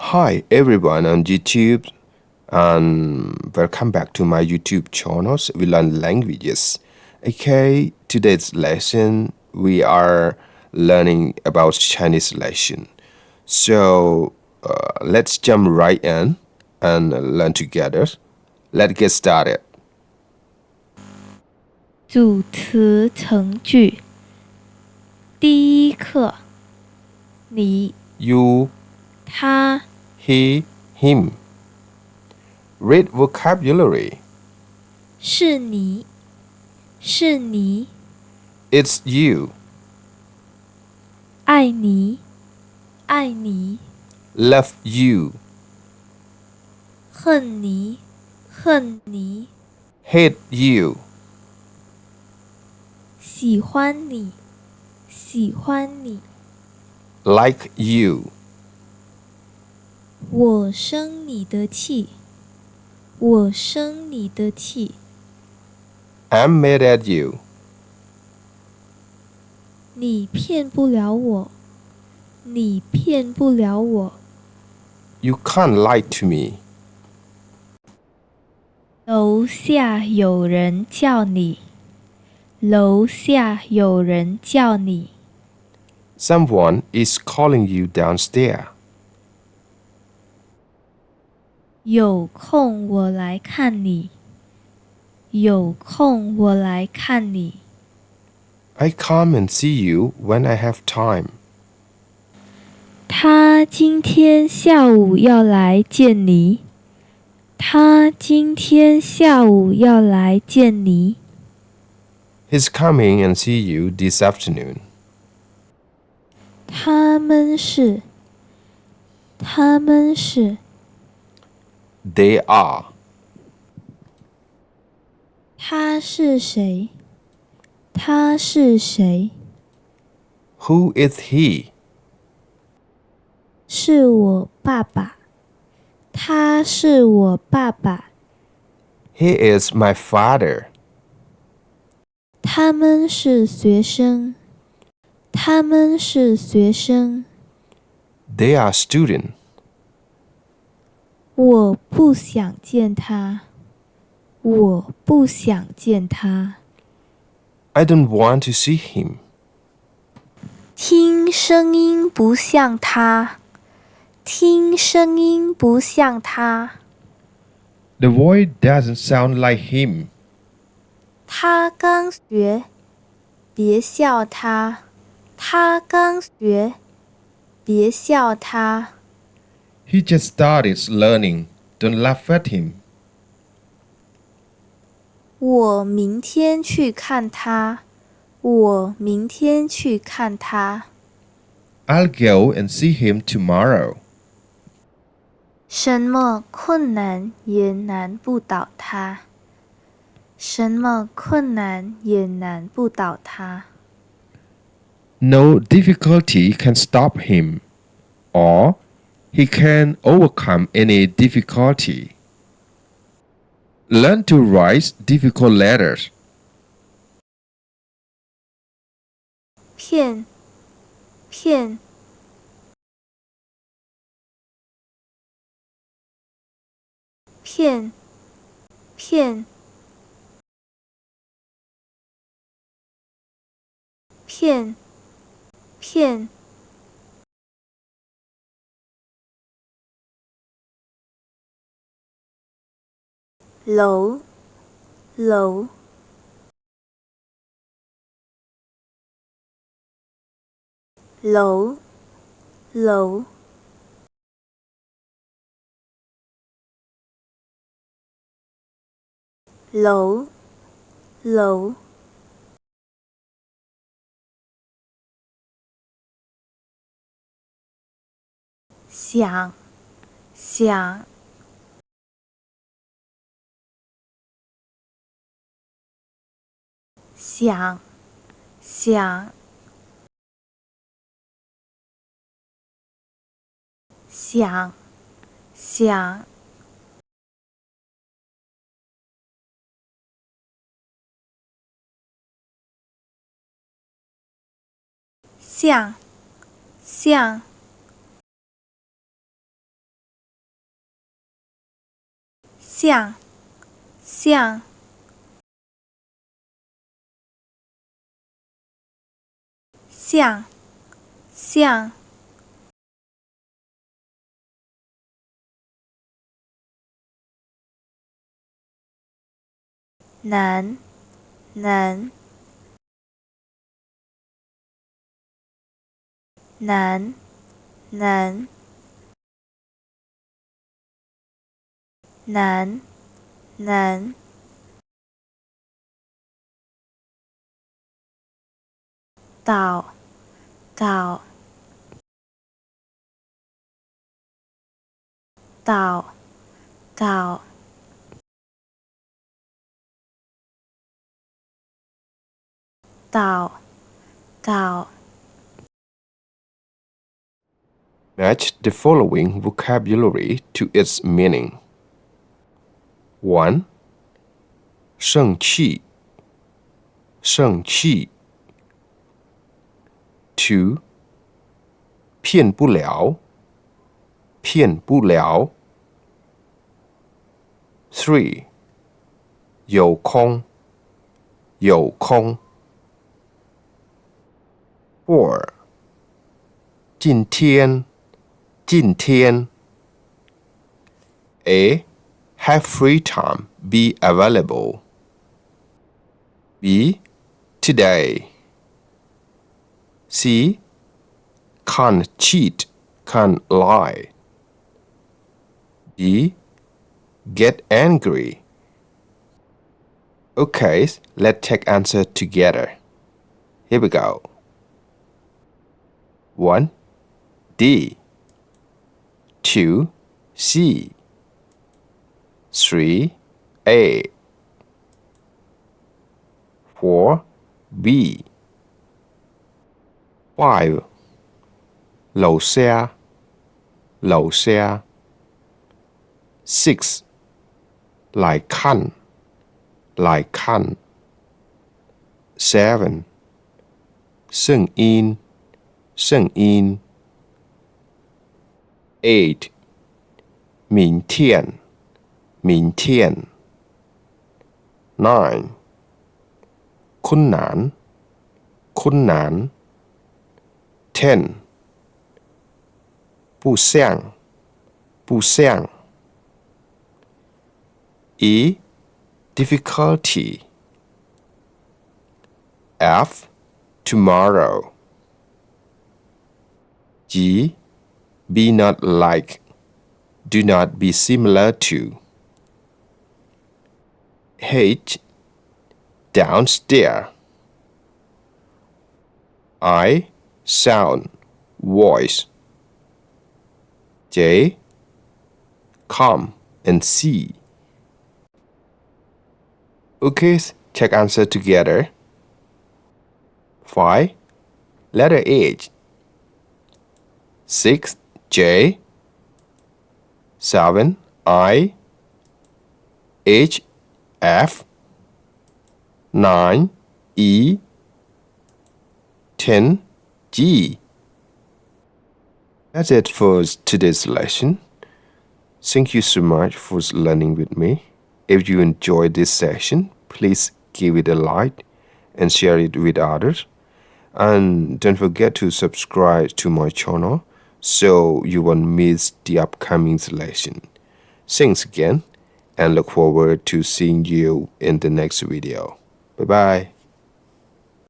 Hi everyone on YouTube and welcome back to my YouTube channels. We learn languages. Okay, today's lesson we are learning about Chinese lesson. So let's jump right in and learn together. Let's get started. 组词成句。第一课，你、 You, 他、 he, him. Read vocabulary. 是你、是你、 It's you. 爱你、爱你、 Love you. 恨你、恨你、 Hate you. 喜欢你、喜欢你、 Like you. 我生你的气、我生你的气、 I'm mad at you. 你骗不了我、你骗不了我。 You can't lie to me. 楼下有人叫你，楼下有人叫你。 Someone is calling you downstairs. 有空我来看你，有空我来看你。 I come and see you when I have time. 他今天下午要来见你，他今天下午要来见你。 He's coming and see you this afternoon. 他们是，他们是。 They are. 他是谁？他是谁？ Who is he? 是我爸爸，他是我爸爸。 He is my father. 他们是学生，他们是学生。 They are students. 我不想见他，我不想见他。 I don't want to see him. 听声音不像他，听声音不像他。 The voice doesn't sound like him. 他刚学，别笑他。他刚学，别笑他。 He just started learning. Don't laugh at him. 我明天去看他，我明天去看他。 I'll go and see him tomorrow. 什么困难也难不倒他，什么困难也难不倒他。 No difficulty can stop him, or he can overcome any difficulty. Learn to write difficult letters. 骗，骗，骗，骗，骗，骗。楼，楼，楼，楼。楼，楼。想，想，想，想，想，想。像，像。像像像像能能能能能能导导导导导导 Match the following vocabulary to its meaning. 1. 生气生气 2. 骗不了骗不了 3. 有空有空 4. 今天今天 A. Have free time, be available. B. Today. C. Can't cheat, can't lie. D. Get angry. Okay, let's check answer together. Here we go. 1. D. 2. C. 3. A. 4. B. 5. 楼下楼下 6. 来看来看 7. 声音声音 8. 明天明天 9. 困难困难 10. 不像不像 E. Difficulty. F. Tomorrow. G. Be not like. Do not be similar to. H. Downstairs. I. Sound, voice. J. Come and see. Okay, check answer together. 5. Letter H. 6. J. 7. I. 8. F. 9. E. 10. G. That's it for today's lesson. Thank you so much for learning with me. If you enjoyed this session, please give it a like and share it with others. And don't forget to subscribe to my channel so you won't miss the upcoming lesson. Thanks again and look forward to seeing you in the next video. Bye bye.